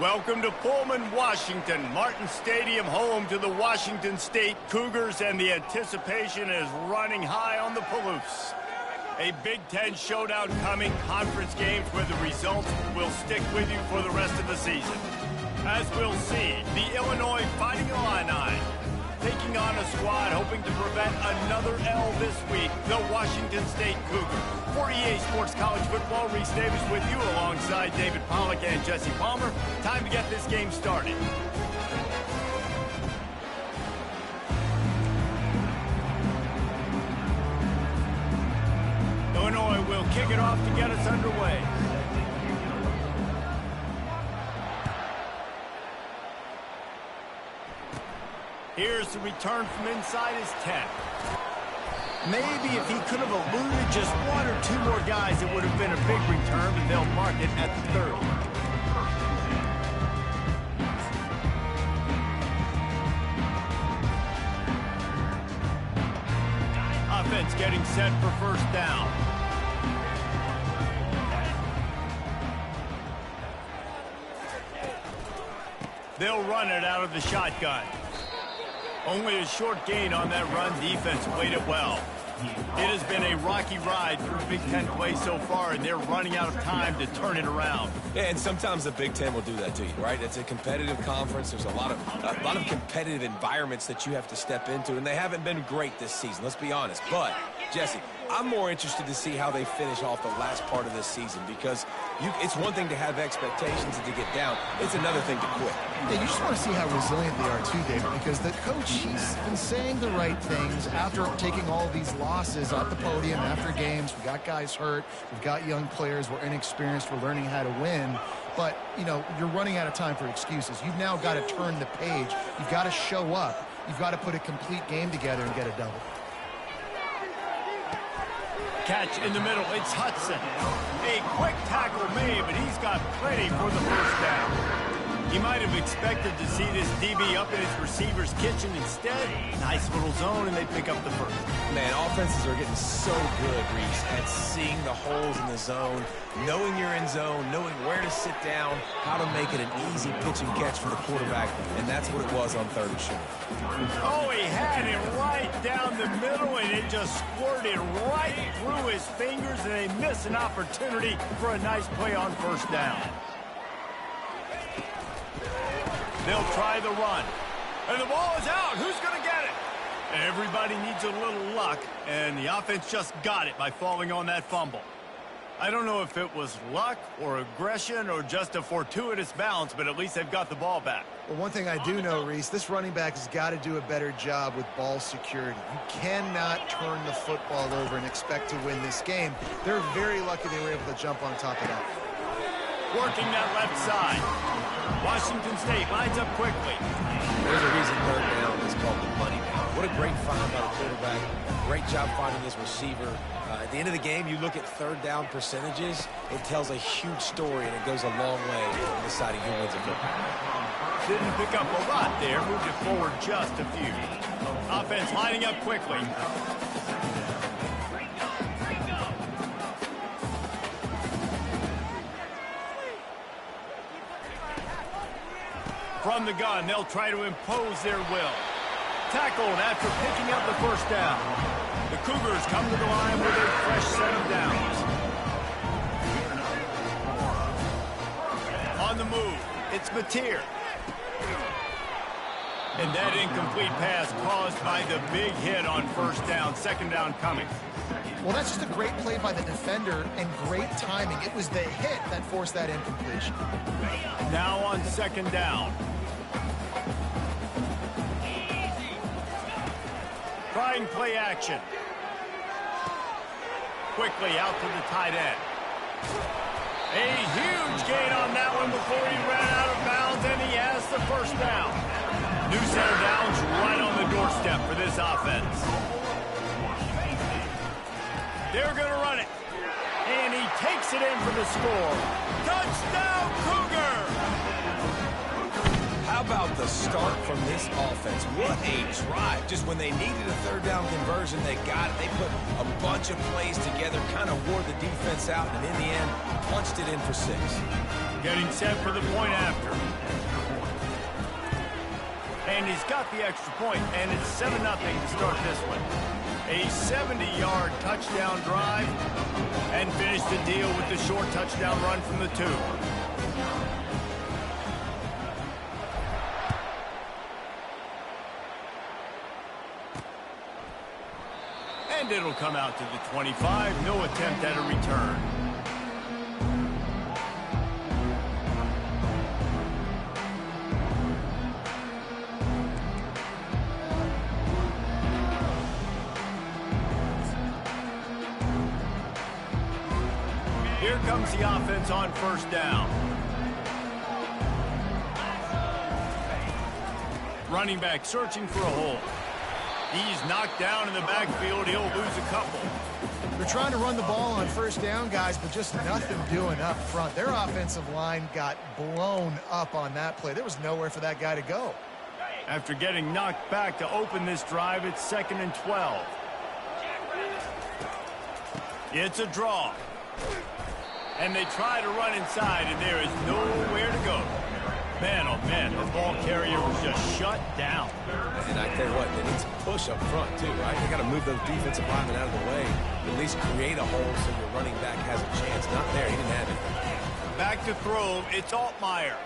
Welcome to Pullman, Washington. Martin Stadium, home to the Washington State Cougars, and the anticipation is running high on the Palouse. A Big Ten showdown coming, conference games where the results will stick with you for the rest of the season. As we'll see, the Illinois Fighting Illini taking on a squad hoping to prevent another L this week, the Washington State Cougars. For EA Sports College Football, Reese Davis with you alongside David Pollack and Jesse Palmer. Time to get this game started. Illinois will kick it off to get us underway. Here's the return from inside his 10. Maybe if he could have eluded just one or two more guys, it would have been a big return, but they'll mark it at the 30. Offense getting set for first down. They'll run it out of the shotgun. Only a short gain on that run. Defense played it well. It has been a rocky ride through Big Ten play so far, and they're running out of time to turn it around. Yeah, and sometimes the Big Ten will do that to you, right? It's a competitive conference. There's a lot of competitive environments that you have to step into, and they haven't been great this season, let's be honest. But, Jesse, I'm more interested to see how they finish off the last part of this season, because it's one thing to have expectations and to get down. It's another thing to quit. Yeah, you just want to see how resilient they are too, David, because the coach, he's been saying the right things after taking all of these losses at the podium after games. We got guys hurt. We've got young players. We're inexperienced. We're learning how to win. But, you know, you're running out of time for excuses. You've now got to turn the page. You've got to show up. You've got to put a complete game together and get a double. Catch in the middle. It's Hudson. A quick tackle made, but he's got plenty for the first down. He might have expected to see this DB up in his receiver's kitchen. Instead, nice little zone, and they pick up the first. Man, offenses are getting so good, Reese, at seeing the holes in the zone, knowing you're in zone, knowing where to sit down, how to make it an easy pitch and catch for the quarterback, and that's what it was on third and short. Oh, he had it right down the middle, and it just squirted right through his fingers, and they miss an opportunity for a nice play on first down. They'll try the run. And the ball is out. Who's going to get it? Everybody needs a little luck, and the offense just got it by falling on that fumble. I don't know if it was luck or aggression or just a fortuitous bounce, but at least they've got the ball back. Well, one thing I do know, Reese, this running back has got to do a better job with ball security. You cannot turn the football over and expect to win this game. They're very lucky they were able to jump on top of that. Working that left side. Washington State lines up quickly. There's a reason third down is called the money down. What a great find by the quarterback. Great job finding his receiver. At the end of the game, you look at third down percentages, it tells a huge story, and it goes a long way in deciding who wins a football. Didn't pick up a lot there, moved it forward just a few. Offense lining up quickly. From the gun, they'll try to impose their will. Tackled after picking up the first down. The Cougars come to the line with a fresh set of downs. On the move, it's Mateer. And that incomplete pass caused by the big hit on first down. Second down coming. Well, that's just a great play by the defender and great timing. It was the hit that forced that incompletion. Now on second down. Trying play action. Quickly out to the tight end. A huge gain on that one before he ran out of bounds, and he has the first down. New set of downs right on the doorstep for this offense. They're going to run it. And he takes it in for the score. Touchdown, Cougar! How about the start from this offense? What a drive. Just when they needed a third down conversion, they got it. They put a bunch of plays together, kind of wore the defense out, and in the end, punched it in for 6. Getting set for the point after. And he's got the extra point, and it's 7-0 to start this one. A 70-yard touchdown drive, and finished the deal with the short touchdown run from the 2. And it'll come out to the 25. No attempt at a return. Here comes the offense on first down. Running back searching for a hole. He's knocked down in the backfield. He'll lose a couple. They're trying to run the ball on first down, guys, but just nothing doing up front. Their offensive line got blown up on that play. There was nowhere for that guy to go. After getting knocked back to open this drive, it's 2nd and 12. It's a draw. And they try to run inside, and there is nowhere to go. Man, oh man, the ball carrier was just shut down. And I tell you what, they need to push up front too, right? They got to move those defensive linemen out of the way. At least create a hole so your running back has a chance. Not there, he didn't have it. Back to throw, it's Altmaier.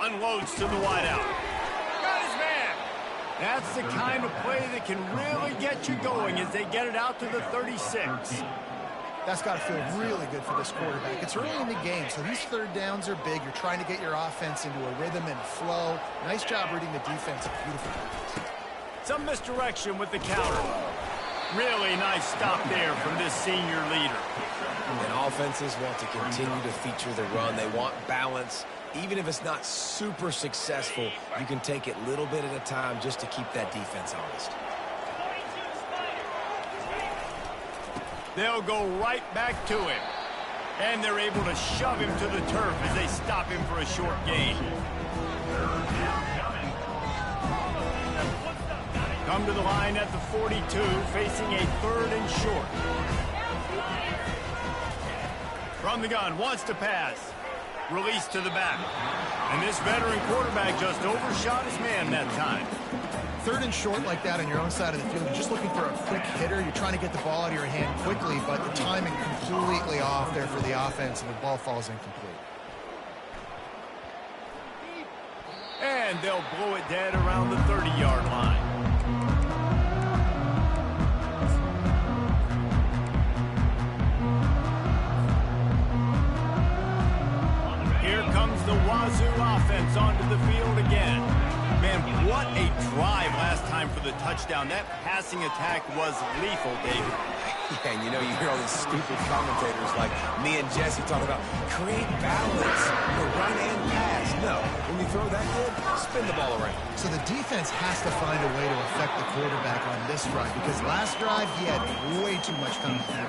Unloads to the wideout. Got his man. That's the kind of play that can really get you going as they get it out to the 36. That's got to feel really good for this quarterback. It's early in the game, so these third downs are big. You're trying to get your offense into a rhythm and flow. Nice job reading the defense. Beautiful defense. Some misdirection with the counter. Really nice stop there from this senior leader. And offenses want to continue to feature the run. They want balance. Even if it's not super successful, you can take it little bit at a time just to keep that defense honest. They'll go right back to him. And they're able to shove him to the turf as they stop him for a short gain. Come to the line at the 42, facing a 3rd and short. From the gun, wants to pass. Release to the back. And this veteran quarterback just overshot his man that time. 3rd and short like that on your own side of the field, you're just looking for a quick hitter. You're trying to get the ball out of your hand quickly, but the timing completely off there for the offense, and the ball falls incomplete. And they'll blow it dead around the 30-yard line. Here comes the Wazzu offense onto the field again. Man, what a drive last time for the touchdown. That passing attack was lethal, David. Yeah, and you know, you hear all these stupid commentators like me and Jesse talk about create balance, run and pass. No, when you throw that good, spin the ball around. So the defense has to find a way to affect the quarterback on this drive, because last drive he had way too much time to throw.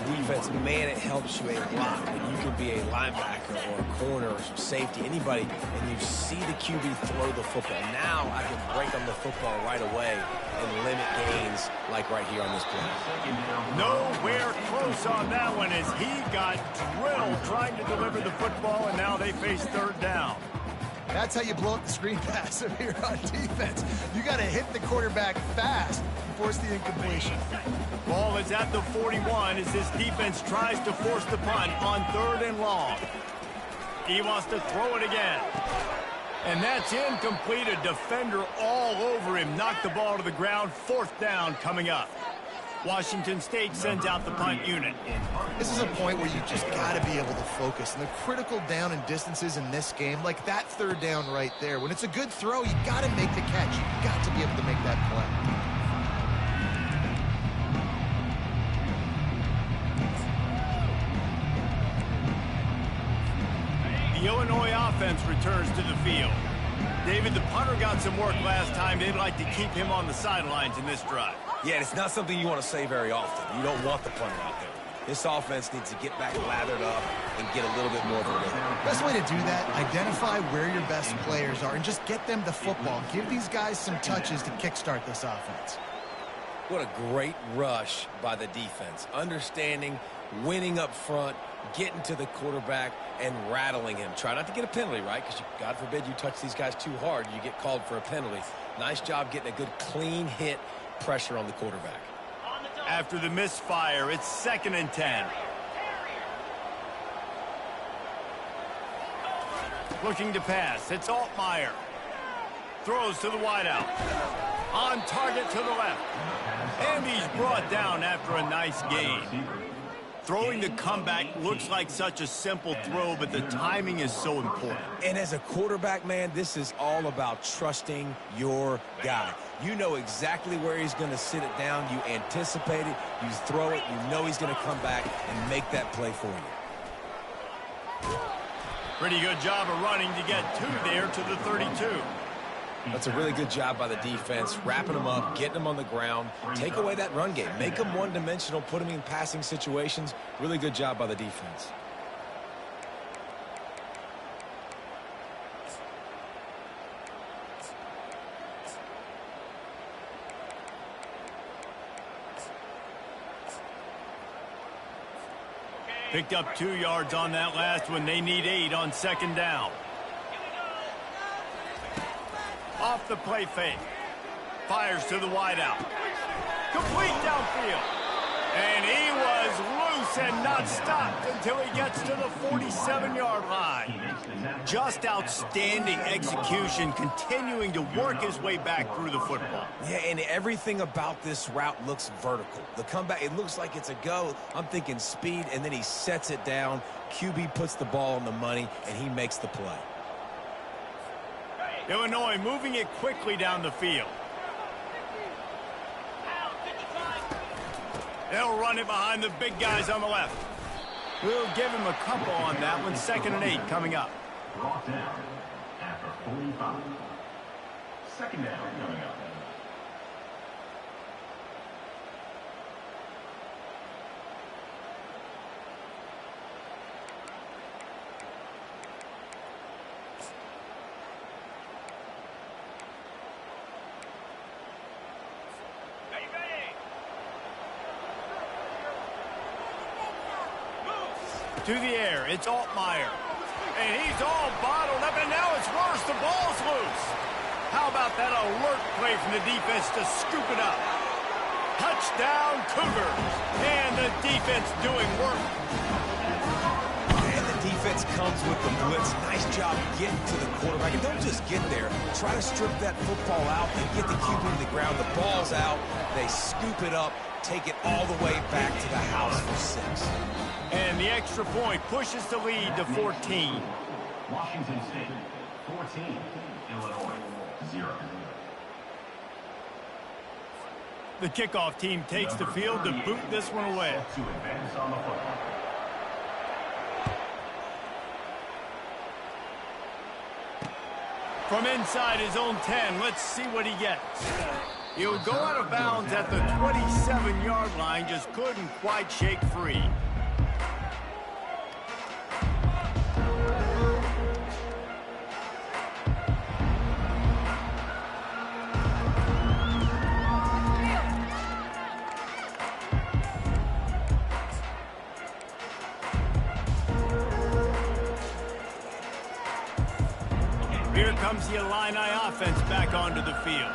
Defense, man, it helps you a lot when you can be a linebacker or a corner or some safety, anybody, and you see the QB throw the football. Now I can break on the football right away and limit gains like right here on this play. Nowhere close on that one as he got drilled trying to deliver the football, and now they face 3rd down. That's how you blow up the screen pass if you're on defense. You got to hit the quarterback fast and force the incompletion. Ball is at the 41 as this defense tries to force the punt on 3rd and long. He wants to throw it again. And that's incomplete. A defender all over him. Knocked the ball to the ground. 4th down coming up. Washington State sends out the punt unit. This is a point where you just got to be able to focus. And the critical down and distances in this game, like that 3rd down right there, when it's a good throw, you got to make the catch. You got to be able to make that play. The Illinois offense returns to the field. David, the punter got some work last time. They'd like to keep him on the sidelines in this drive. Yeah, it's not something you want to say very often. You don't want the punter out there. This offense needs to get back lathered up and get a little bit more of a rhythm. Best way to do that, identify where your best players are and just get them the football. Give these guys some touches to kickstart this offense. What a great rush by the defense. Understanding, winning up front, getting to the quarterback and rattling him. Try not to get a penalty, right? Because God forbid you touch these guys too hard, you get called for a penalty. Nice job getting a good clean hit pressure on the quarterback. After the misfire, it's 2nd and 10. Looking to pass. It's Altmaier. Throws to the wideout. On target to the left. And he's brought down after a nice gain. Throwing the comeback looks like such a simple throw, but the timing is so important. And as a quarterback, man, this is all about trusting your guy. You know exactly where he's going to sit it down. You anticipate it. You throw it. You know he's going to come back and make that play for you. Pretty good job of running to get 2 there to the 32. That's a really good job by the defense, wrapping them up, getting them on the ground. Take away that run game. Make them one-dimensional, put them in passing situations. Really good job by the defense. Picked up 2 yards on that last one. They need 8 on 2nd down. Off the play fake. Fires to the wideout. Complete downfield. And he was loose and not stopped until he gets to the 47-yard line. Just outstanding execution, continuing to work his way back through the football. Yeah, and everything about this route looks vertical. The comeback, it looks like it's a go. I'm thinking speed, and then he sets it down. QB puts the ball on the money, and he makes the play. Illinois moving it quickly down the field. They'll run it behind the big guys on the left. We'll give him a couple on that one. 2nd and 8 coming up. Brought down after 45. 2nd down coming up. To the air, it's Altmaier. And he's all bottled up, and now it's worse. The ball's loose. How about that alert play from the defense to scoop it up? Touchdown, Cougars. And the defense doing work. And the defense comes with the blitz. Nice job getting to the quarterback. And don't just get there. Try to strip that football out and get the QB to the ground. The ball's out. They scoop it up, take it all the way back to the house for 6. And the extra point pushes the lead to 14. Washington State, 14. Illinois, 0. The kickoff team takes the field to boot this one away. To advance on the football. From inside his own 10, let's see what he gets. He'll go out of bounds at the 27-yard line, just couldn't quite shake free. Here comes the Illini offense back onto the field.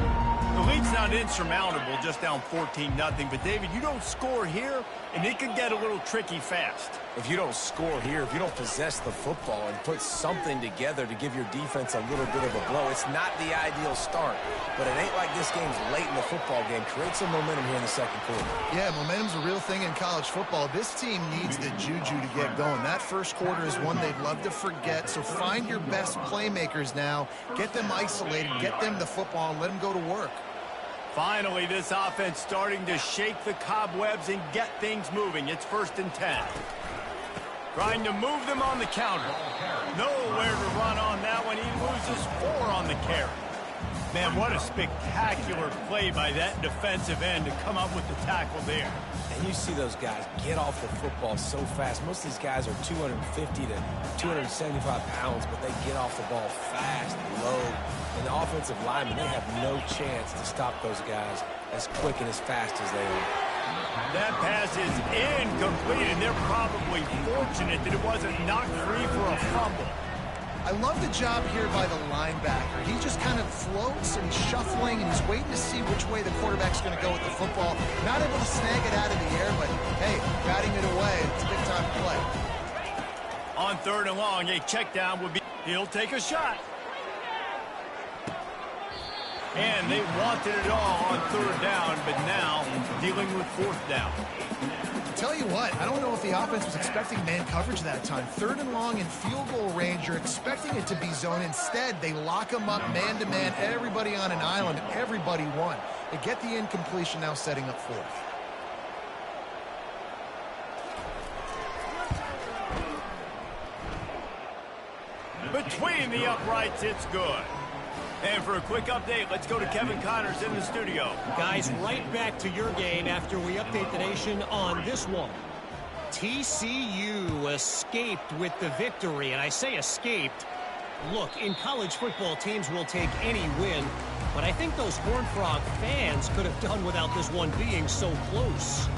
The lead's not insurmountable, just down 14-0. But, David, you don't score here, and it could get a little tricky fast. If you don't score here, if you don't possess the football and put something together to give your defense a little bit of a blow, it's not the ideal start. But it ain't like this game's late in the football game. Create some momentum here in the 2nd quarter. Yeah, momentum's a real thing in college football. This team needs the juju to get going. That first quarter is one they'd love to forget. So find your best playmakers now. Get them isolated. Get them the football and let them go to work. Finally, this offense starting to shake the cobwebs and get things moving. It's 1st and 10. Trying to move them on the counter. Nowhere to run on that one. He loses 4 on the carry. Man, what a spectacular play by that defensive end to come up with the tackle there. And you see those guys get off the football so fast. Most of these guys are 250 to 275 pounds, but they get off the ball fast, low. And the offensive linemen, they have no chance to stop those guys as quick and as fast as they are. That pass is incomplete, and they're probably fortunate that it wasn't knocked free for a fumble. I love the job here by the linebacker. He just kind of floats and shuffling, and he's waiting to see which way the quarterback's going to go with the football. Not able to snag it out of the air, but, hey, batting it away, it's a big-time play. On 3rd and long, a check down would be... He'll take a shot. And they wanted it all on 3rd down, but now dealing with 4th down. Tell you what, I don't know if the offense was expecting man coverage that time. 3rd and long in field goal range, you're expecting it to be zone. Instead, they lock them up man-to-man, everybody on an island, everybody won. They get the incompletion, now setting up 4th. Between the uprights, it's good. And for a quick update, let's go to Kevin Connors in the studio. Guys, right back to your game after we update the nation on this one. TCU escaped with the victory, and I say escaped. Look, in college football, teams will take any win, but I think those Horned Frog fans could have done without this one being so close.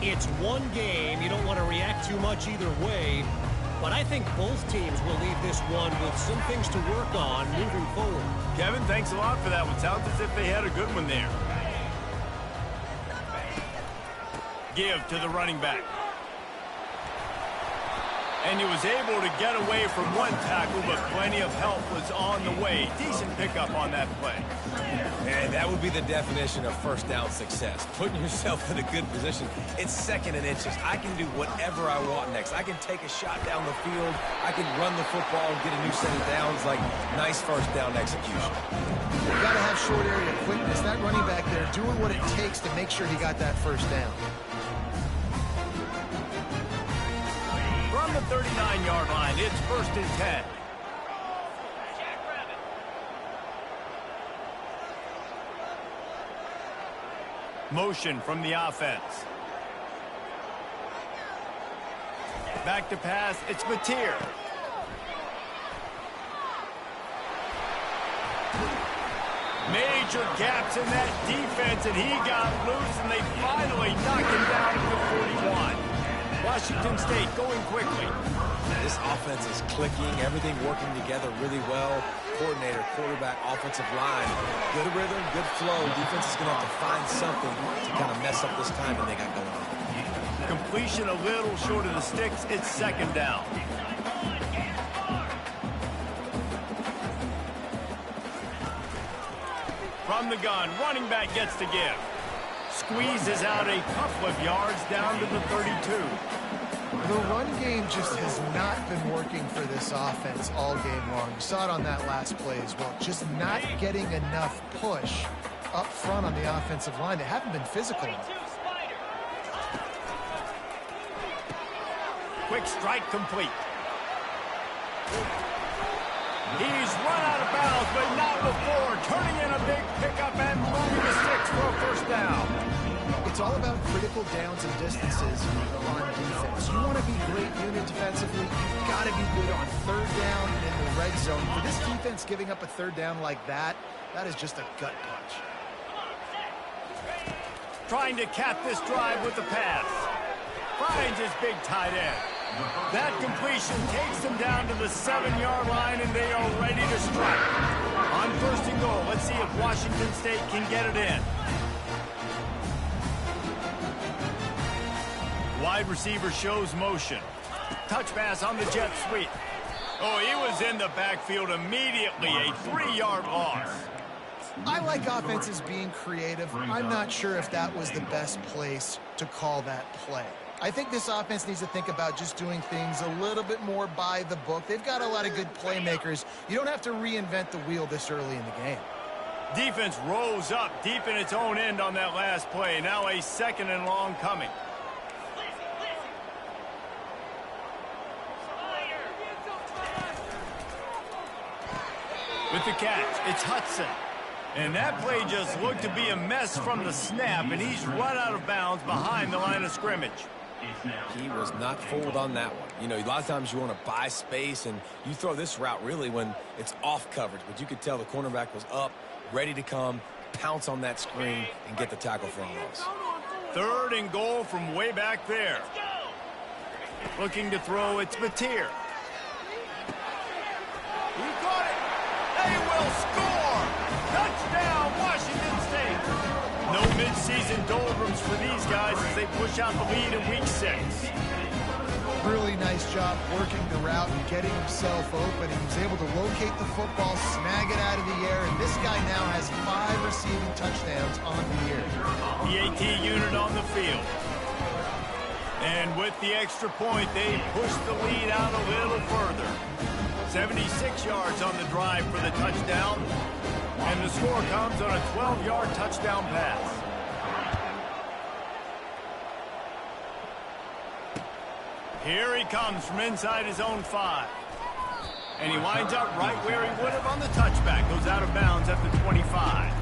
It's one game. You don't want to react too much either way. But I think both teams will leave this one with some things to work on moving forward. Kevin, thanks a lot for that one. Sounds as if they had a good one there. Give to the running back. And he was able to get away from one tackle, but plenty of help was on the way. Decent pickup on that play. And that would be the definition of first down success. Putting yourself in a good position. It's 2nd and inches. I can do whatever I want next. I can take a shot down the field. I can run the football and get a new set of downs. Like, nice first down execution. You got to have short area quickness. That running back there doing what it takes to make sure he got that first down. From the 39-yard line, it's 1st and 10. Motion from the offense. Back to pass, it's Mateer. Major gaps in that defense, and he got loose, and they finally knocked him down to the 41. Washington State going quickly. This offense is clicking, everything working together really well. Coordinator, quarterback, offensive line. Good rhythm, good flow. Defense is going to have to find something to kind of mess up this timing they got going on. Completion a little short of the sticks. It's 2nd down. From the gun, running back gets to give. Squeezes out a couple of yards down to the 32. The run game just has not been working for this offense all game long. You saw it on that last play as well. Just not getting enough push up front on the offensive line. They haven't been physical enough. Quick strike complete. He's run out of bounds, but not before. Turning in a big pickup and moving the sticks for a first down. It's all about critical downs and distances on defense. You want to be great unit defensively, you've got to be good on 3rd down and in the red zone. For this defense giving up a 3rd down like that, that is just a gut punch. Trying to cap this drive with the pass. Finds his big tight end. That completion takes them down to the 7-yard line, and they are ready to strike. On 1st and goal, let's see if Washington State can get it in. Wide receiver shows motion. Touch pass on the jet sweep. Oh, he was in the backfield immediately. A 3-yard loss. I like offenses being creative. I'm not sure if that was the best place to call that play. I think this offense needs to think about just doing things a little bit more by the book. They've got a lot of good playmakers. You don't have to reinvent the wheel this early in the game. Defense rose up deep in its own end on that last play. Now a 2nd and long coming. With the catch, it's Hudson. And that play just looked to be a mess from the snap, and he's run out of bounds behind the line of scrimmage. He was not fooled on that one. You know, a lot of times you want to buy space, and you throw this route really when it's off coverage. But you could tell the cornerback was up, ready to come, pounce on that screen, and get the tackle for a loss. 3rd and goal from way back there. Looking to throw, it's Mateer. He got it. They will score. Touchdown, Washington State. No midseason doldrums for these guys as they push out the lead in week 6. Really nice job working the route and getting himself open. He was able to locate the football, snag it out of the air, and this guy now has 5 receiving touchdowns on the year. The AT unit on the field. And with the extra point, they push the lead out a little further. 76 yards on the drive for the touchdown. And the score comes on a 12-yard touchdown pass. Here he comes from inside his own 5. And he winds up right where he would have on the touchback. Goes out of bounds at the 25.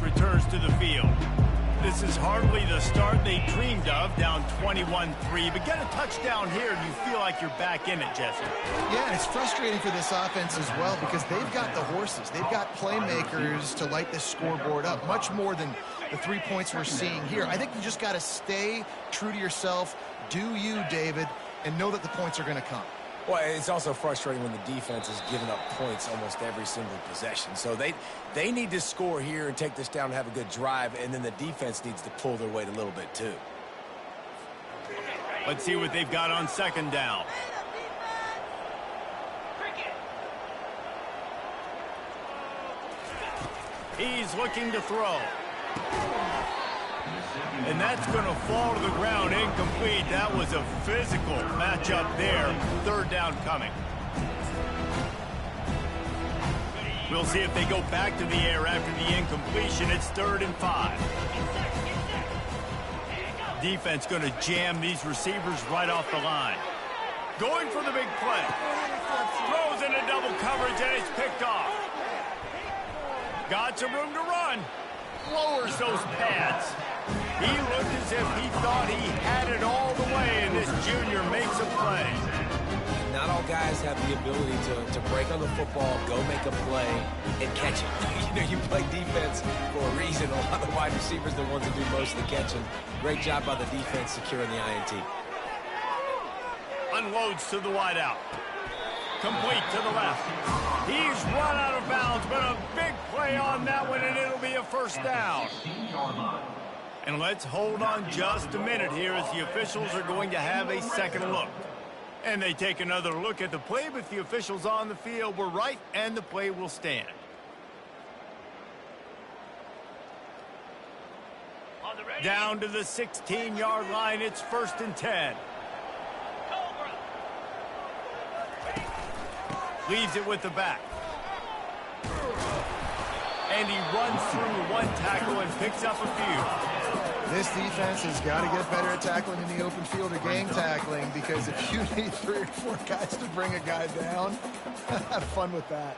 Returns to the field. This is hardly the start they dreamed of, down 21-3, but get a touchdown here and you feel like you're back in it, Jesse. Yeah, and it's frustrating for this offense as well because they've got the horses. They've got playmakers to light this scoreboard up, much more than the 3 points we're seeing here. I think you just got to stay true to yourself, do you, David, and know that the points are going to come. Well, it's also frustrating when the defense is giving up points almost every single possession. So they need to score here and take this down and have a good drive, and then the defense needs to pull their weight a little bit too. Let's see what they've got on 2nd down. He's looking to throw. And that's going to fall to the ground incomplete. That was a physical matchup there. 3rd down coming. We'll see if they go back to the air after the incompletion. It's 3rd and 5. Defense going to jam these receivers right off the line. Going for the big play. Throws into double coverage and it's picked off. Got some room to run. Lowers those pads. He looked as if he thought he had it all the way, and this junior makes a play. Not all guys have the ability to break on the football, go make a play, and catch it. You know, you play defense for a reason. A lot of the wide receivers are the ones that do most of the catching. Great job by the defense securing the INT. Unloads to the wideout. Complete to the left. He's run out of bounds, but a big play on that one, and it'll be a 1st down. And let's hold on just a minute here as the officials are going to have a second look. And they take another look at the play, but the officials on the field were right, and the play will stand. Down to the 16-yard line, it's 1st and 10. Leaves it with the back. And he runs through 1 tackle and picks up a few. This defense has got to get better at tackling in the open field or gang tackling, because if you need 3 or 4 guys to bring a guy down, have fun with that.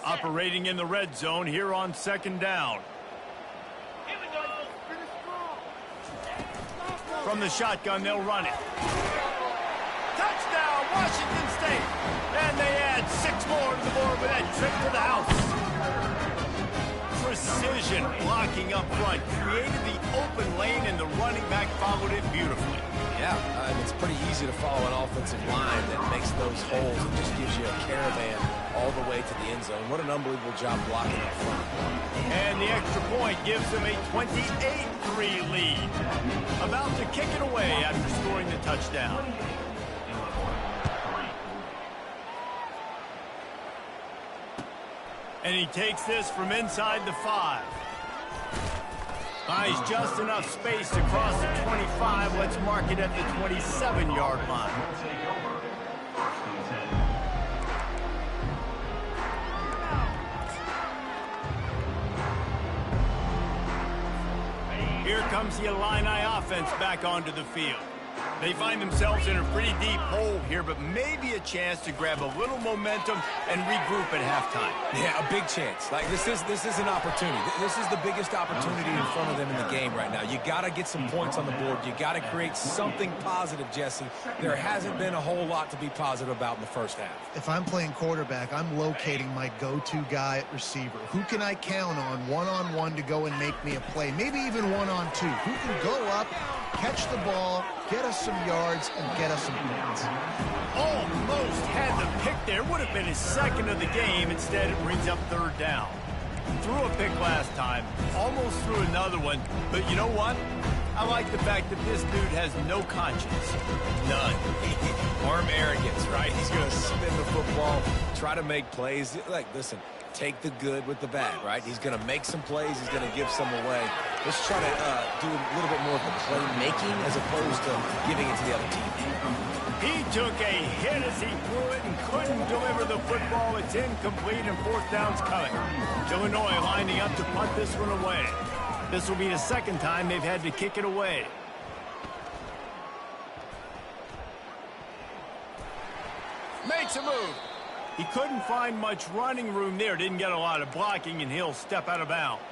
Operating in the red zone here on 2nd down. From the shotgun, they'll run it. Touchdown, Washington State. And they add 6 more to the board with that trip to the house. Precision blocking up front. Created the open lane, and the running back followed it beautifully. Yeah, it's pretty easy to follow an offensive line that makes those holes and just gives you a caravan all the way to the end zone. What an unbelievable job blocking up front. And the extra point gives them a 28-3 lead. About to kick it away after scoring the touchdown. And he takes this from inside the 5. Buys just enough space to cross the 25. Let's mark it at the 27-yard line. Here comes the Illini offense back onto the field. They find themselves in a pretty deep hole here, but maybe a chance to grab a little momentum and regroup at halftime. Yeah, a big chance. Like, this is an opportunity. This is the biggest opportunity in front of them in the game right now. You got to get some points on the board. You got to create something positive, Jesse. There hasn't been a whole lot to be positive about in the first half. If I'm playing quarterback, I'm locating my go-to guy at receiver. Who can I count on one-on-one to go and make me a play? Maybe even one-on-two. Who can go up, catch the ball, get us some yards, and get us some points? Almost had the pick there. Would have been his second of the game. Instead, it brings up third down. Threw a pick last time. Almost threw another one. But you know what? I like the fact that this dude has no conscience. None. Arm arrogance, right? He's going to spin the football, try to make plays. Like, listen, take the good with the bad, right? He's going to make some plays. He's going to give some away. Let's try to do a little bit more of the playmaking as opposed to giving it to the other team. He took a hit as he threw it and couldn't deliver the football. It's incomplete and fourth down's coming. Illinois lining up to punt this one away. This will be the second time they've had to kick it away. Makes a move. He couldn't find much running room there. Didn't get a lot of blocking, and he'll step out of bounds.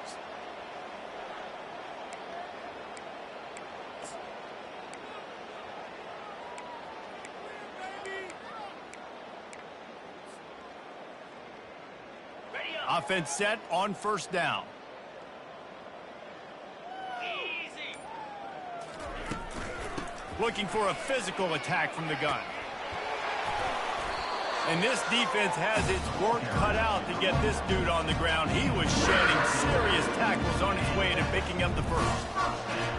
Offense set on first down. Easy. Looking for a physical attack from the gun. And this defense has its work cut out to get this dude on the ground. He was shedding serious tackles on his way to picking up the first.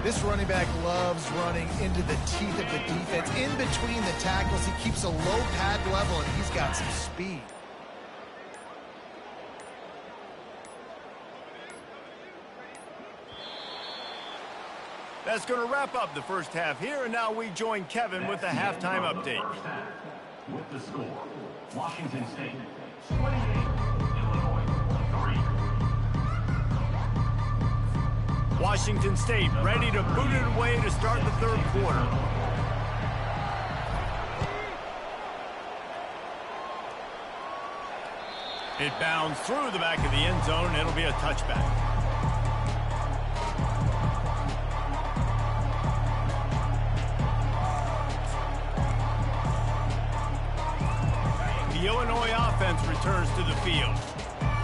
This running back loves running into the teeth of the defense. In between the tackles, he keeps a low pad level, and he's got some speed. That's going to wrap up the first half here, and now we join Kevin with the halftime update. With the score, Washington State 28, Illinois 3. Washington State ready to boot it away to start the third quarter. It bounds through the back of the end zone, and it'll be a touchback. The Illinois offense returns to the field.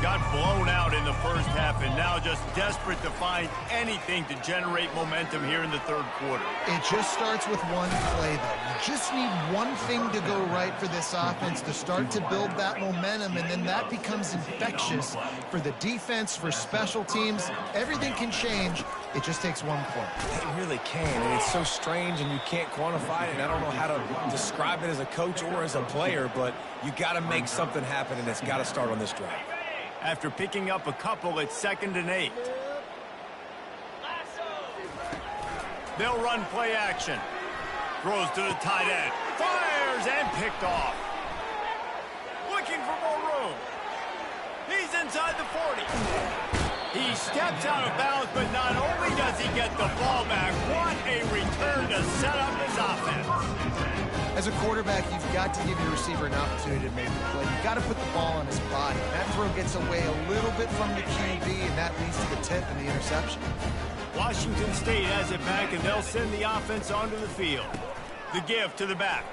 Got blown out in the first half and now just desperate to find anything to generate momentum here in the third quarter. It just starts with one play, though. You just need one thing to go right for this offense to start to build that momentum, and then that becomes infectious for the defense, for special teams. Everything can change. It just takes one play. It really can, and it's so strange, and you can't quantify it, and I don't know how to describe it as a coach or as a player, but you got to make something happen, and it's got to start on this drive. After picking up a couple, it's 2nd and 8. They'll run play action. Throws to the tight end. Fires and picked off. Looking for more room. He's inside the 40. He steps out of bounds, but not only does he get the ball back, what a return to set up his offense. As a quarterback, you've got to give your receiver an opportunity to make the play. You've got to put the ball on his body. That throw gets away a little bit from the QB, and that leads to the tip and the interception. Washington State has it back, and they'll send the offense onto the field. The give to the back.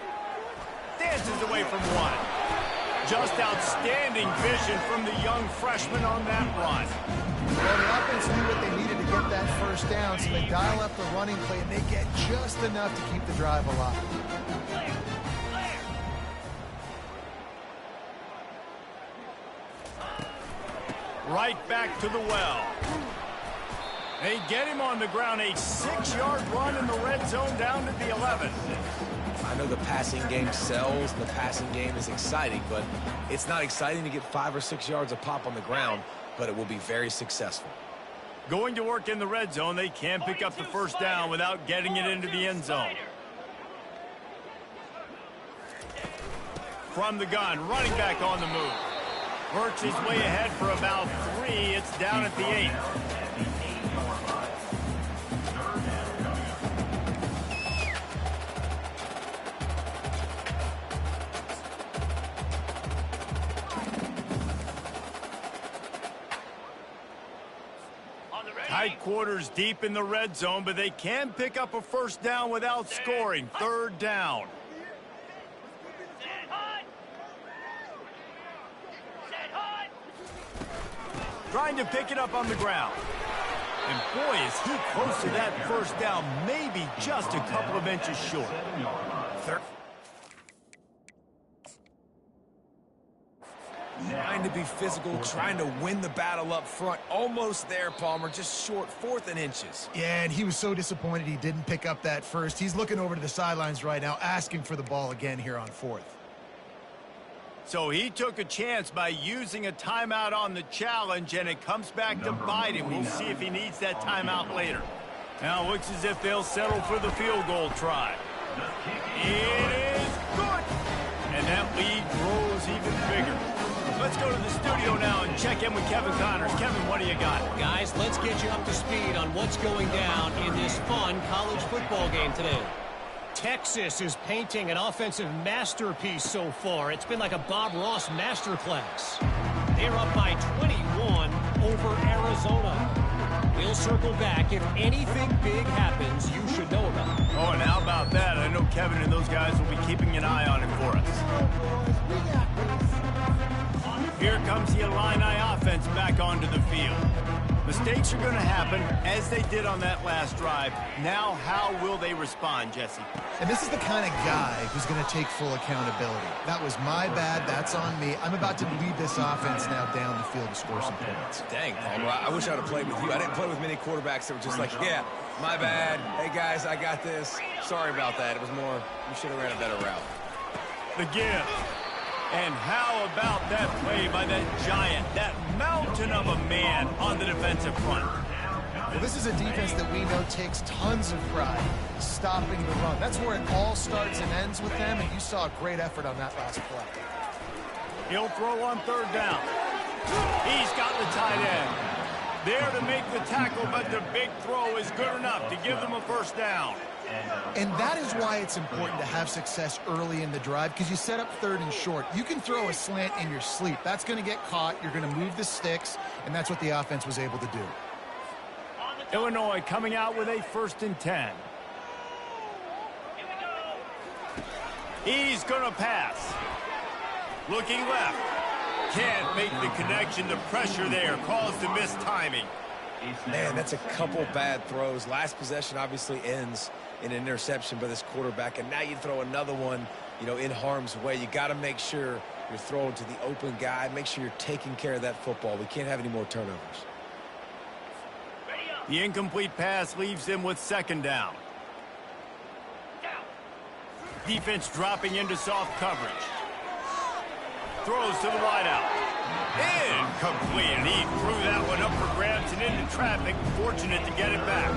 Dances away from one. Just outstanding vision from the young freshman on that run. Well, the offense knew what they needed to get that first down, so they dial up the running play, and they get just enough to keep the drive alive. Right back to the well. They get him on the ground. A 6-yard run in the red zone down to the 11. I know the passing game sells, and the passing game is exciting, but it's not exciting to get 5 or 6 yards a pop on the ground, but it will be very successful. Going to work in the red zone. They can't pick up the first down without getting it into the end zone. From the gun, running back on the move. Works his way ahead for about 3. It's down at the 8. Tight quarters deep in the red zone, but they can pick up a first down without scoring. Third down. Trying to pick it up on the ground. And boy, is he close to that first down, maybe just a couple of inches short. Trying to be physical, trying to win the battle up front. Almost there, Palmer, just short, 4th and inches. Yeah, and he was so disappointed he didn't pick up that first. He's looking over to the sidelines right now, asking for the ball again here on 4th. So he took a chance by using a timeout on the challenge, and it comes back to bite him. We'll see if he needs that timeout later. Now it looks as if they'll settle for the field goal try. It is good! And that lead grows even bigger. Let's go to the studio now and check in with Kevin Connors. Kevin, what do you got? Guys, let's get you up to speed on what's going down in this fun college football game today. Texas is painting an offensive masterpiece so far. It's been like a Bob Ross masterclass. They're up by 21 over Arizona. We'll circle back. If anything big happens, you should know about it. Oh, and how about that? I know Kevin and those guys will be keeping an eye on it for us. Here comes the Illini offense back onto the field. Mistakes are going to happen, as they did on that last drive. Now, how will they respond, Jesse? And this is the kind of guy who's going to take full accountability. That was my bad. That's on me. I'm about to lead this offense now down the field and score some points. Dang, Palmer, I wish I would have played with you. I didn't play with many quarterbacks that were just like, yeah, my bad. Hey, guys, I got this. Sorry about that. It was more, you should have ran a better route. The give. And how about that play by that giant, that mountain of a man on the defensive front? Well, this is a defense that we know takes tons of pride stopping the run. That's where it all starts and ends with them, and you saw a great effort on that last play. He'll throw on third down. He's got the tight end. There to make the tackle, but the big throw is good enough to give them a first down. And that is why it's important to have success early in the drive, because you set up third and short. You can throw a slant in your sleep. That's going to get caught. You're going to move the sticks, and that's what the offense was able to do. Illinois coming out with a 1st and 10. He's going to pass. Looking left. Can't make the connection. The pressure there caused the missed timing. Man, that's a couple bad throws. Last possession obviously ends in an interception by this quarterback, and now you throw another one, you know, in harm's way. You got to make sure you're throwing to the open guy. Make sure you're taking care of that football. We can't have any more turnovers. The incomplete pass leaves them with 2nd down. Defense dropping into soft coverage. Throws to the wideout. Incomplete, and he threw that one up for grabs and into traffic. Fortunate to get it back.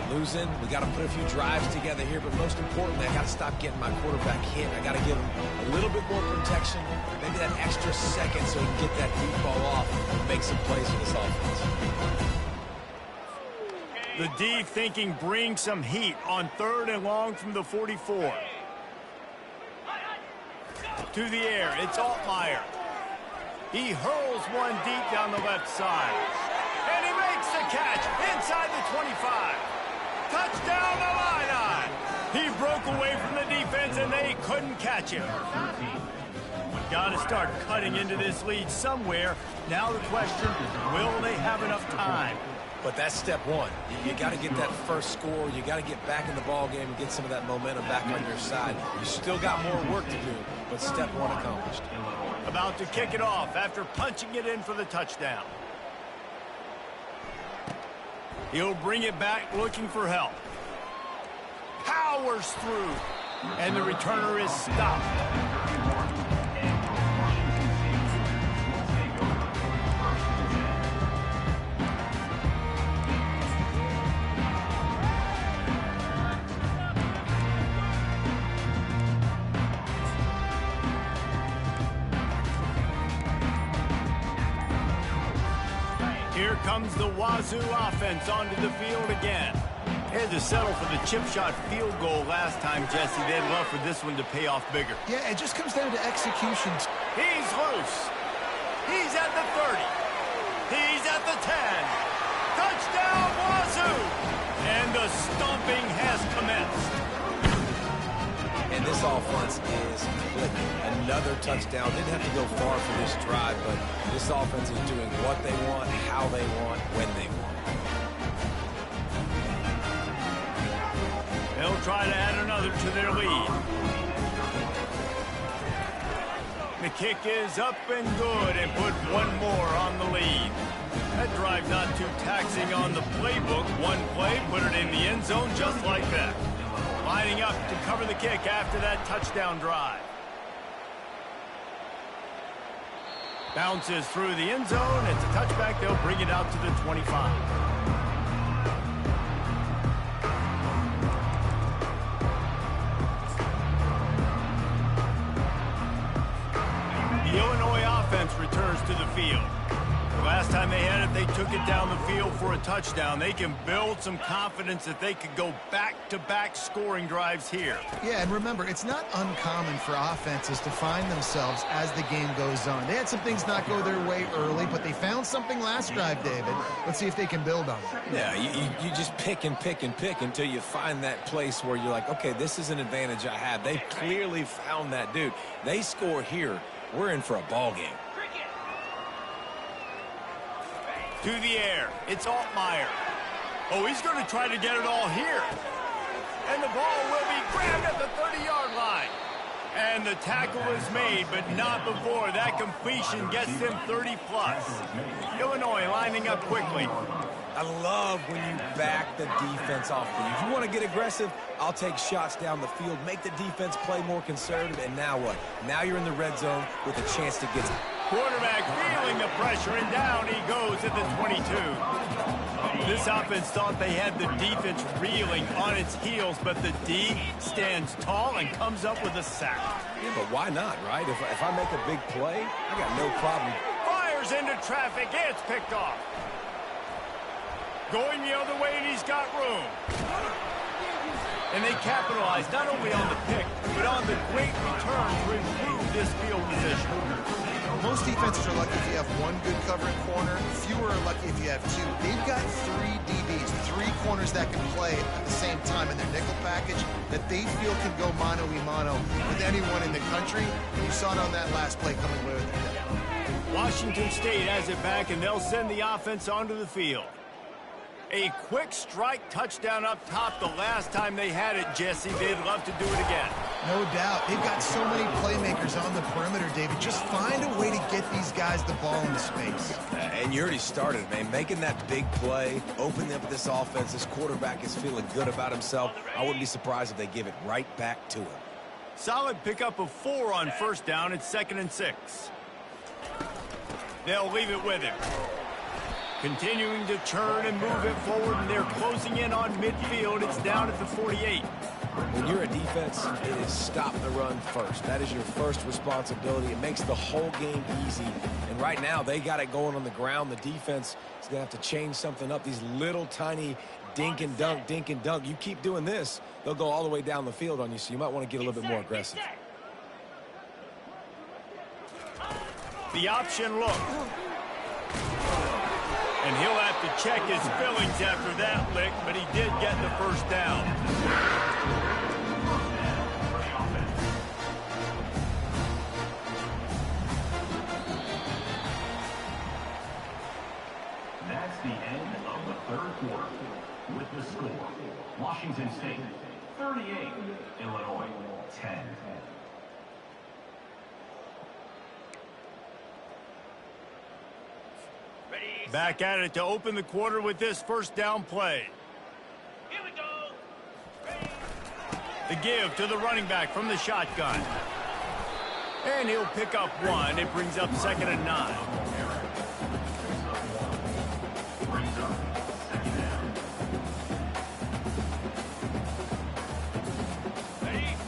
We're losing. We got to put a few drives together here, but most importantly, I got to stop getting my quarterback hit. I got to give him a little bit more protection, maybe that extra second so he can get that deep ball off and make some plays for this offense. The D thinking bring some heat on 3rd and long from the 44. To the air, it's Altmaier. He hurls one deep down the left side. And he makes the catch inside the 25. Touchdown, Illini! He broke away from the defense, and they couldn't catch him. Got to start cutting into this lead somewhere. Now the question, will they have enough time? But that's step one. You got to get that first score. You got to get back in the ball game and get some of that momentum back on your side. You still got more work to do, but step one accomplished. About to kick it off after punching it in for the touchdown. He'll bring it back looking for help. Powers through. And the returner is stopped. Here comes the Wazzu offense onto the field again. They had to settle for the chip shot field goal last time, Jesse. They'd love for this one to pay off bigger. Yeah, it just comes down to execution. He's loose. He's at the 30. He's at the 10. Touchdown, Wazzu! And the stomping has commenced. And this offense is clicking. Another touchdown. Didn't have to go far for this drive, but this offense is doing what they want, how they want, when they want. They'll try to add another to their lead. The kick is up and good and put one more on the lead. That drive not too taxing on the playbook. One play, put it in the end zone just like that. Lining up to cover the kick after that touchdown drive. Bounces through the end zone. It's a touchback. They'll bring it out to the 25. The Illinois offense returns to the field. The last time they had it, they took it down the field for a touchdown. They can build some confidence that they could go back-to-back scoring drives here. Yeah, and remember, it's not uncommon for offenses to find themselves as the game goes on. They had some things not go their way early, but they found something last drive, David. Let's see if they can build on it. Yeah, you just pick and pick and pick until you find that place where you're like, okay, this is an advantage I have. They clearly found that, dude. They score here. We're in for a ball game. To the air. It's Altmaier. Oh, he's going to try to get it all here. And the ball will be grabbed at the 30-yard line. And the tackle is made, but not before that completion gets them 30-plus. Illinois lining up quickly. I love when you back the defense off the. If you want to get aggressive, I'll take shots down the field, make the defense play more conservative, and now what? Now you're in the red zone with a chance to get. Quarterback feeling the pressure, and down he goes at the 22. This offense thought they had the defense reeling on its heels, but the D stands tall and comes up with a sack. Yeah, but why not, right? If I make a big play, I got no problem. Fires into traffic, it's picked off. Going the other way, and he's got room. And they capitalize not only on the pick, but on the great return to improve this field position. Most defenses are lucky if you have one good covering corner. Fewer are lucky if you have two. They've got three DBs, three corners that can play at the same time in their nickel package that they feel can go mano-a-mano with anyone in the country. You saw it on that last play coming away with it. Washington State has it back, and they'll send the offense onto the field. A quick strike touchdown up top the last time they had it, Jesse. They'd love to do it again. No doubt. They've got so many playmakers on the perimeter, David. Just find a way to get these guys the ball into space. And you already started, man. Making that big play, opening up this offense. This quarterback is feeling good about himself. I wouldn't be surprised if they give it right back to him. Solid pickup of 4 on first down. It's 2nd and 6. They'll leave it with him. Continuing to churn and move it forward, and they're closing in on midfield. It's down at the 48. When you're a defense, it is stop the run first. That is your first responsibility. It makes the whole game easy. And right now, they got it going on the ground. The defense is going to have to change something up. These little tiny dink and dunk, dink and dunk. You keep doing this, they'll go all the way down the field on you, so you might want to get a little bit more aggressive. The option look. And he'll have to check his fillings after that lick, but he did get the first down. That's the end of the third quarter. With the score, Washington State 38, Illinois 10. Back at it to open the quarter with this first down play. Here we go. The give to the running back from the shotgun. And he'll pick up 1. It brings up 2nd and 9.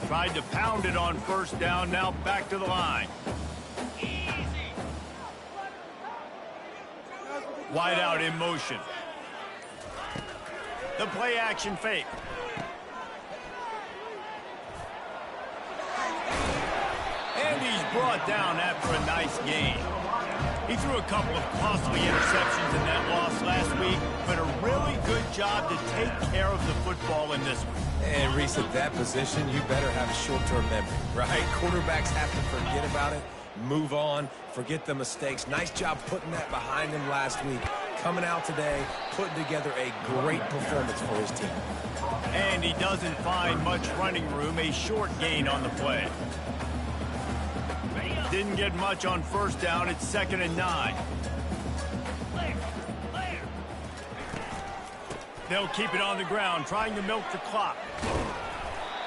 Tried to pound it on first down, now back to the line. Wide out in motion. The play action fake. And he's brought down after a nice gain. He threw a couple of costly interceptions in that loss last week, but a really good job to take care of the football in this one. And Reese, at that position, you better have a short-term memory, right? Quarterbacks have to forget about it, move on, forget the mistakes. Nice job putting that behind him last week. Coming out today, putting together a great performance for his team. And he doesn't find much running room, a short gain on the play. Didn't get much on first down. It's 2nd and 9. They'll keep it on the ground, trying to milk the clock.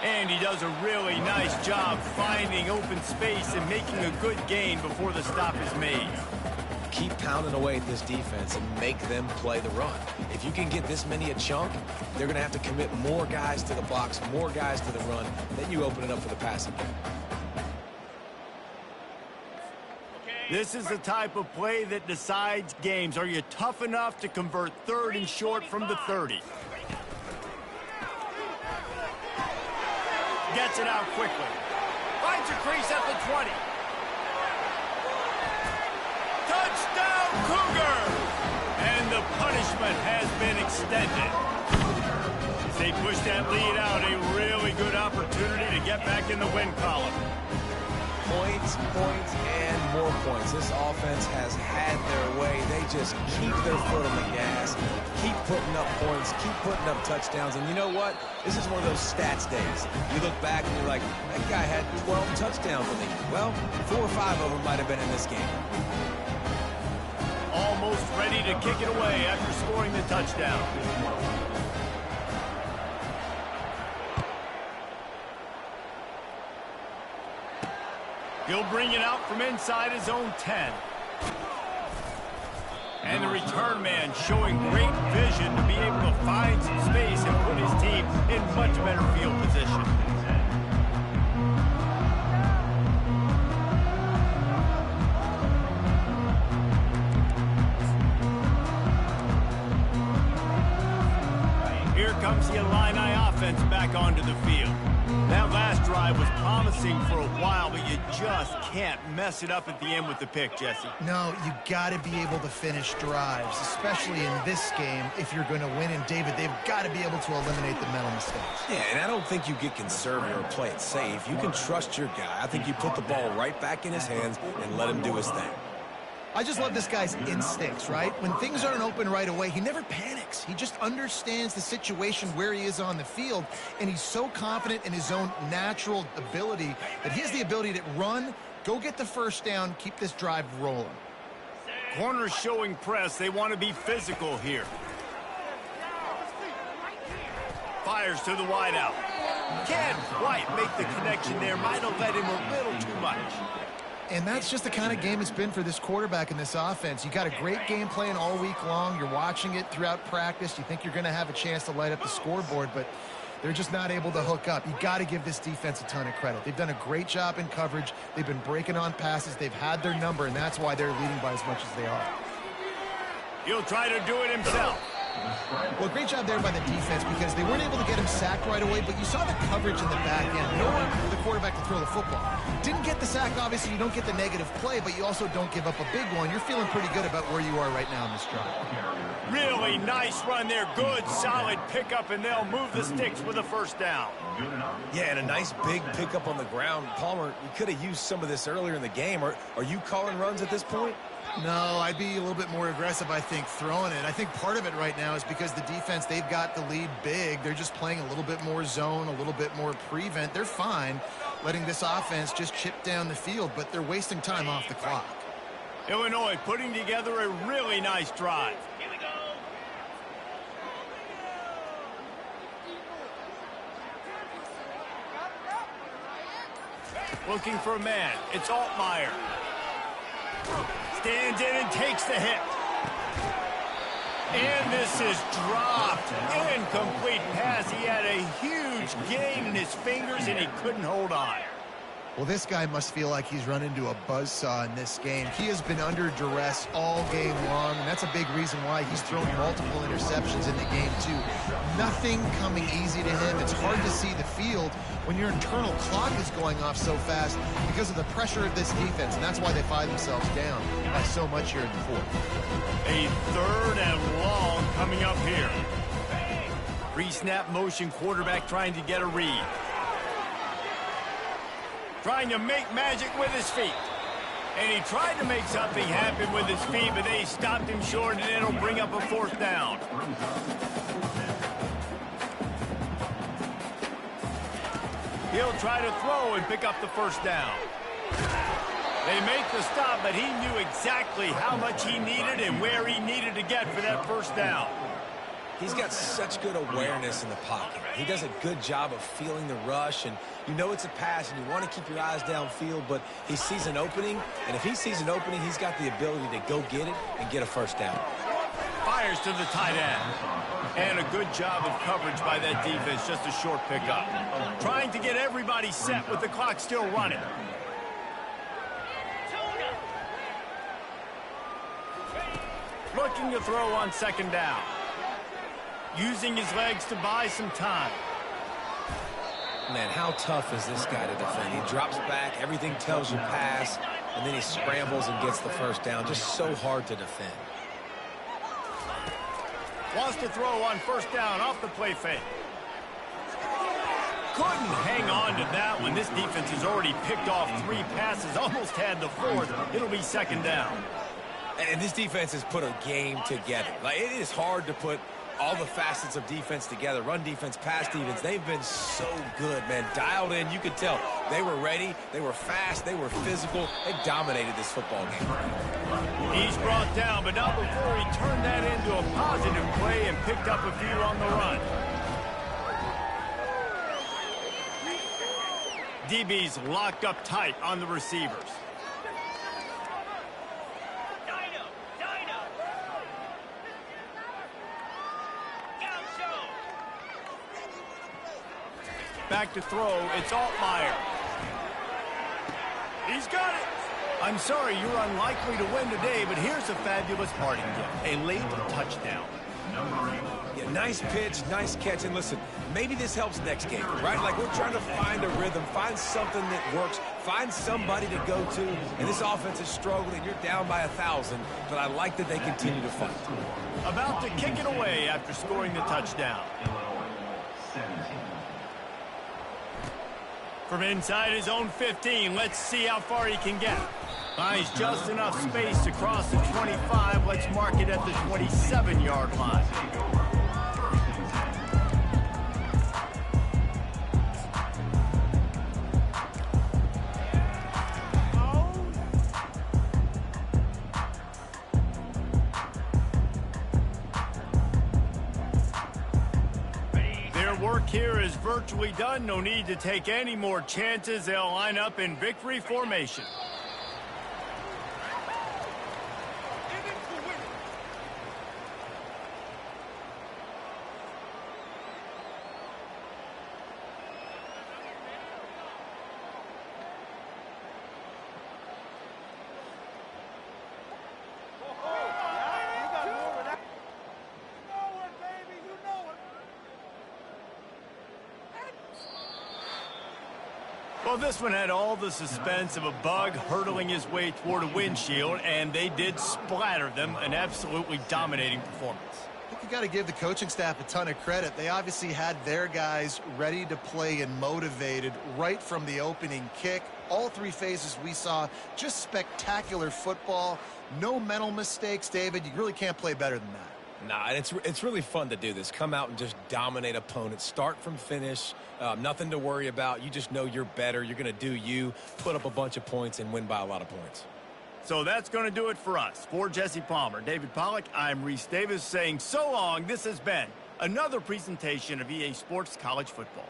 And he does a really nice job finding open space and making a good gain before the stop is made. Keep pounding away at this defense and make them play the run. If you can get this many a chunk, they're going to have to commit more guys to the box, more guys to the run. Then you open it up for the passing game. This is the type of play that decides games. Are you tough enough to convert 3rd and short from the 30? Gets it out quickly. Finds a crease at the 20. Touchdown, Cougar! And the punishment has been extended. As they push that lead out, a really good opportunity to get back in the win column. Points, points, and more points. This offense has had their way. They just keep their foot on the gas, keep putting up points, keep putting up touchdowns. And you know what? This is one of those stats days. You look back and you're like, that guy had 12 touchdowns with him. Well, 4 or 5 of them might have been in this game. Almost ready to kick it away after scoring the touchdown. He'll bring it out from inside his own 10. And the return man showing great vision to be able to find some space and put his team in much better field position. Here comes the Illini offense back onto the field. That last drive was promising for a while, but you just can't mess it up at the end with the pick, Jesse. No, you got to be able to finish drives, especially in this game. If you're going to win, and David, they've got to be able to eliminate the mental mistakes. Yeah, and I don't think you get conservative or play it safe. You can trust your guy. I think you put the ball right back in his hands and let him do his thing. I just love this guy's instincts, right? When things aren't open right away, he never panics. He just understands the situation where he is on the field, and he's so confident in his own natural ability that he has the ability to run, go get the first down, keep this drive rolling. Corners showing press. They want to be physical here. Fires to the wideout. Can't quite make the connection there. Might have led him a little too much. And that's just the kind of game it's been for this quarterback in this offense. You got a great game plan all week long. You're watching it throughout practice. You think you're going to have a chance to light up the scoreboard, but they're just not able to hook up. You got to give this defense a ton of credit. They've done a great job in coverage. They've been breaking on passes. They've had their number, and that's why they're leading by as much as they are. He'll try to do it himself. Well, great job there by the defense because they weren't able to get him sacked right away, but you saw the coverage in the back end. Nowhere for the quarterback to throw the football. Didn't get the sack, obviously. You don't get the negative play, but you also don't give up a big one. You're feeling pretty good about where you are right now in this drive. Really nice run there. Good, solid pickup, and they'll move the sticks with a first down. Yeah, and a nice big pickup on the ground. Palmer, you could have used some of this earlier in the game. Are you calling runs at this point? No, I'd be a little bit more aggressive, I think, throwing it. I think part of it right now is because the defense, they've got the lead big. They're just playing a little bit more zone, a little bit more prevent. They're fine letting this offense just chip down the field, but they're wasting time off the clock. Illinois putting together a really nice drive. Here we go. Looking for a man. It's Altmaier. Stands in and takes the hit. And this is dropped. Incomplete pass. He had a huge gain in his fingers, and he couldn't hold on. Well, this guy must feel like he's run into a buzzsaw in this game. He has been under duress all game long, and that's a big reason why he's thrown multiple interceptions in the game, too. Nothing coming easy to him. It's hard to see the field when your internal clock is going off so fast because of the pressure of this defense, and that's why they find themselves down by so much here in the fourth. A 3rd and long coming up here. Pre-snap motion quarterback trying to get a read. Trying to make magic with his feet. And he tried to make something happen with his feet, but they stopped him short, and it'll bring up a 4th down. He'll try to throw and pick up the 1st down. They make the stop, but he knew exactly how much he needed and where he needed to get for that 1st down. He's got such good awareness in the pocket. He does a good job of feeling the rush, and you know it's a pass, and you want to keep your eyes downfield, but he sees an opening, and if he sees an opening, he's got the ability to go get it and get a 1st down. Fires to the tight end. And a good job of coverage by that defense, just a short pickup. Trying to get everybody set with the clock still running. Looking to throw on 2nd down. Using his legs to buy some time. Man, how tough is this guy to defend? He drops back, everything tells you pass, and then he scrambles and gets the 1st down. Just so hard to defend. Wants to throw on 1st down off the play fake. Couldn't hang on to that one. This defense has already picked off 3 passes, almost had the 4th. It'll be 2nd down. And this defense has put a game together. Like, it is hard to put all the facets of defense together. Run defense, pass defense. They've been so good, man. Dialed in. You could tell they were ready. They were fast. They were physical. They dominated this football game. He's brought down, but not before he turned that into a positive play and picked up a few on the run. DB's locked up tight on the receivers. Back to throw, it's Altmaier. He's got it. I'm sorry, you're unlikely to win today, but here's a fabulous parting gift. A late touchdown. Yeah, nice pitch, nice catch, and listen, maybe this helps next game, right? Like, we're trying to find a rhythm, find something that works, find somebody to go to, and this offense is struggling. You're down by 1,000, but I like that they continue to fight. About to kick it away after scoring the touchdown. From inside his own 15, let's see how far he can get. Finds just enough space to cross the 25. Let's mark it at the 27-yard line. Work here is virtually done. No need to take any more chances. They'll line up in victory formation. Well, this one had all the suspense of a bug hurtling his way toward a windshield, and they did splatter them. An absolutely dominating performance. I think you got to give the coaching staff a ton of credit. They obviously had their guys ready to play and motivated right from the opening kick. All 3 phases we saw, just spectacular football. No mental mistakes, David. You really can't play better than that. Nah, it's really fun to do this. Come out and just dominate opponents. Start from finish. Nothing to worry about. You just know you're better. You're going to do you, put up a bunch of points, and win by a lot of points. So that's going to do it for us. For Jesse Palmer, David Pollack, I'm Reese Davis saying so long. This has been another presentation of EA Sports College Football.